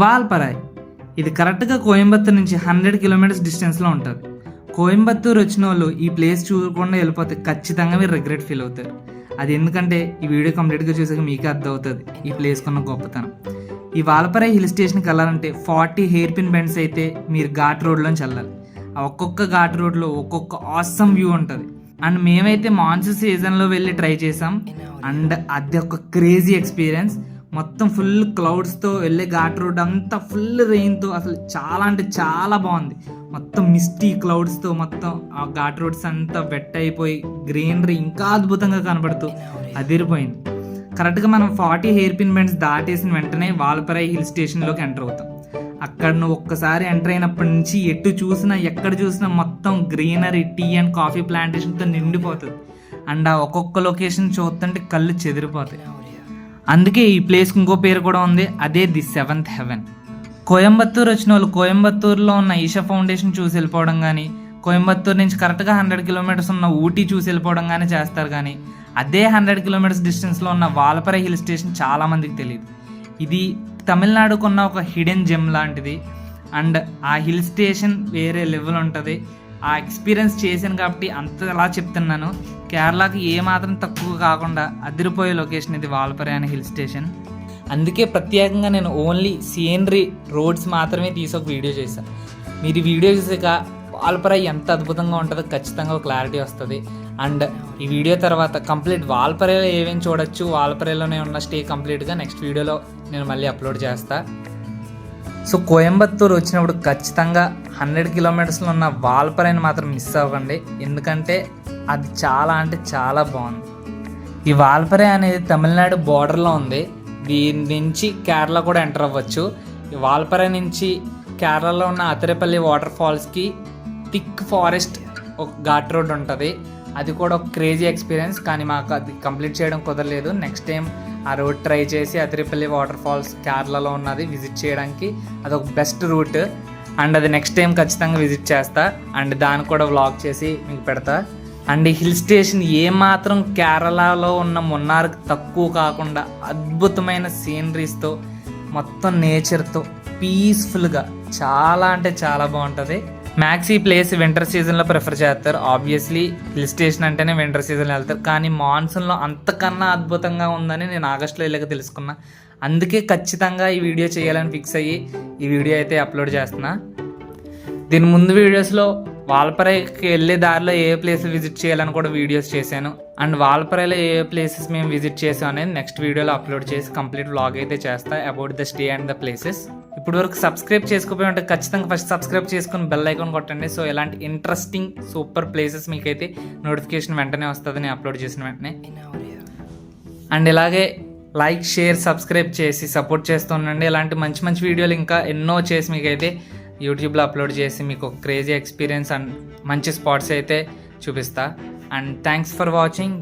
వాల్పరాయ్. ఇది కరెక్ట్గా కోయంబత్తూర్ నుంచి 100 కిలోమీటర్స్ డిస్టెన్స్లో ఉంటుంది. కోయంబత్తూర్ వచ్చిన వాళ్ళు ఈ ప్లేస్ చూడకుండా వెళ్ళిపోతే ఖచ్చితంగా మీరు రిగ్రెట్ ఫీల్ అవుతారు. అది ఎందుకంటే ఈ వీడియో కంప్లీట్గా చూసాక మీకే అర్థమవుతుంది ఈ ప్లేస్ కొన్న గొప్పతనం. ఈ వాల్పరాయ్ హిల్ స్టేషన్కి వెళ్ళాలంటే 40 హెయిర్ పిన్ బెండ్స్ అయితే మీరు ఘాట్ రోడ్లోంచి వెళ్ళాలి. ఆ ఒక్కొక్క ఘాట్ రోడ్లో ఒక్కొక్క ఆసమ్ వ్యూ ఉంటుంది. అండ్ మేమైతే మాన్సూన్ సీజన్లో వెళ్ళి ట్రై చేసాం. అండ్ అది ఒక క్రేజీ ఎక్స్పీరియన్స్. మొత్తం ఫుల్ క్లౌడ్స్తో వెళ్ళే ఘాట్ రోడ్ అంతా ఫుల్ రెయిన్తో అసలు చాలా అంటే చాలా బాగుంది. మొత్తం మిస్టీ క్లౌడ్స్తో మొత్తం ఆ ఘాట్ రోడ్స్ అంతా వెట్ అయిపోయి గ్రీనరీ ఇంకా అద్భుతంగా కనబడుతూ అదిరిపోయింది. కరెక్ట్గా మనం 40 హెయిర్ పిన్ బెండ్స్ దాటేసిన వెంటనే వాల్పరాయ్ హిల్ స్టేషన్లోకి ఎంటర్ అవుతాం. అక్కడ నువ్వు ఒక్కసారి ఎంటర్ అయినప్పటి నుంచి ఎటు చూసినా ఎక్కడ చూసినా మొత్తం గ్రీనరీ, టీ అండ్ కాఫీ ప్లాంటేషన్తో నిండిపోతుంది. అండ్ ఆ ఒక్కొక్క లొకేషన్ చూస్తుంటే కళ్ళు చెదిరిపోతాయి. అందుకే ఈ ప్లేస్కి ఇంకో పేరు కూడా ఉంది, అదే ది 7th హెవెన్. కోయంబత్తూర్ వచ్చిన వాళ్ళు కోయంబత్తూర్లో ఉన్న ఈషా ఫౌండేషన్ చూసి వెళ్ళిపోవడం కానీ, కోయంబత్తూర్ నుంచి కరెక్ట్గా 100 కిలోమీటర్స్ ఉన్న ఊటీ చూసి వెళ్ళిపోవడం కానీ చేస్తారు. కానీ అదే 100 కిలోమీటర్స్ డిస్టెన్స్లో ఉన్న వాల్పరాయ్ హిల్ స్టేషన్ చాలామందికి తెలియదు. ఇది తమిళనాడుకున్న ఒక హిడెన్ జెమ్ లాంటిది. అండ్ ఆ హిల్ స్టేషన్ వేరే లెవెల్ ఉంటుంది. ఆ ఎక్స్పీరియన్స్ చేశాను కాబట్టి అంతలా చెప్తున్నాను. కేరళకి ఏమాత్రం తక్కువ కాకుండా అదిరిపోయే లొకేషన్ ఇది వాల్పరాయ్ అనే హిల్ స్టేషన్. అందుకే ప్రత్యేకంగా నేను ఓన్లీ సీనరీ రోడ్స్ మాత్రమే తీసి ఒక వీడియో చేశాను. మీరు ఈ వీడియో చూసాక వాల్పరాయ్ ఎంత అద్భుతంగా ఉంటుందో ఖచ్చితంగా ఒక క్లారిటీ వస్తుంది. అండ్ ఈ వీడియో తర్వాత కంప్లీట్ వాల్పరాయ్లో ఏమేమి చూడొచ్చు, వాల్పరాయ్లోనే ఉన్న స్టే కంప్లీట్గా నెక్స్ట్ వీడియోలో నేను మళ్ళీ అప్లోడ్ చేస్తా. సో కోయంబత్తూర్ వచ్చినప్పుడు ఖచ్చితంగా 100 కిలోమీటర్స్లో ఉన్న వాల్పరాయ్ని మాత్రం మిస్ అవ్వకండి, ఎందుకంటే అది చాలా అంటే చాలా బాగుంది. ఈ వాల్పరాయ్ అనేది తమిళనాడు బార్డర్లో ఉంది. దీని నుంచి కేరళ కూడా ఎంటర్ అవ్వచ్చు. ఈ వాల్పరాయ్ నుంచి కేరళలో ఉన్న అతిరేపల్లి వాటర్ ఫాల్స్కి థిక్ ఫారెస్ట్ ఒక ఘాట్ రోడ్ ఉంటుంది. అది కూడా ఒక క్రేజీ ఎక్స్పీరియన్స్. కానీ మాకు అది కంప్లీట్ చేయడం కుదరలేదు. నెక్స్ట్ టైం ఆ రోడ్ ట్రై చేసి అతిరేపల్లి వాటర్ ఫాల్స్ కేరళలో ఉన్నది విజిట్ చేయడానికి అదొక బెస్ట్ రూట్. అండ్ అది నెక్స్ట్ టైం ఖచ్చితంగా విజిట్ చేస్తా. అండ్ దాన్ని కూడా వ్లాగ్ చేసి మీకు పెడతా. అండ్ ఈ హిల్ స్టేషన్ ఏమాత్రం కేరళలో ఉన్న మున్నార్కి తక్కువ కాకుండా అద్భుతమైన సీనరీస్తో మొత్తం నేచర్తో పీస్ఫుల్గా చాలా అంటే చాలా బాగుంటుంది. మ్యాక్స్ ఈ ప్లేస్ వింటర్ సీజన్లో ప్రిఫర్ చేస్తారు. ఆబ్వియస్లీ హిల్ స్టేషన్ అంటేనే వింటర్ సీజన్లో వెళ్తారు. కానీ మాన్సూన్లో అంతకన్నా అద్భుతంగా ఉందని నేను ఆగస్టులో వెళ్ళక తెలుసుకున్నా. అందుకే ఖచ్చితంగా ఈ వీడియో చేయాలని ఫిక్స్ అయ్యి ఈ వీడియో అయితే అప్లోడ్ చేస్తున్నా. దీని ముందు వీడియోస్లో వాల్పరాయ్కి వెళ్ళే దారిలో ఏ ప్లేసెస్ విజిట్ చేయాలని కూడా వీడియోస్ చేశాను. అండ్ వాల్పరాయ్లో ఏ ప్లేసెస్ మేము విజిట్ చేసాం అనేది నెక్స్ట్ వీడియోలో అప్లోడ్ చేసి కంప్లీట్ వ్లాగ్ అయితే చేస్తా about the stay and the places. ఇప్పుడు వరకు సబ్స్క్రైబ్ చేసుకోపోయి ఉంటే ఖచ్చితంగా ఫస్ట్ సబ్స్క్రైబ్ చేసుకుని బెల్ ఐకాన్ కొట్టండి. సో ఇలాంటి ఇంట్రెస్టింగ్ సూపర్ ప్లేసెస్ మీకైతే నోటిఫికేషన్ వెంటనే వస్తుంది నేను అప్లోడ్ చేసిన వెంటనే. అండ్ ఇలాగే లైక్, షేర్, సబ్స్క్రైబ్ చేసి సపోర్ట్ చేస్తూ ఉండండి. ఇలాంటి మంచి మంచి వీడియోలు ఇంకా ఎన్నో చేసి మీకైతే యూట్యూబ్లో అప్లోడ్ చేసి మీకు ఒక క్రేజీ ఎక్స్పీరియన్స్ అండ్ మంచి స్పాట్స్ అయితే చూపిస్తా. And thanks for watching.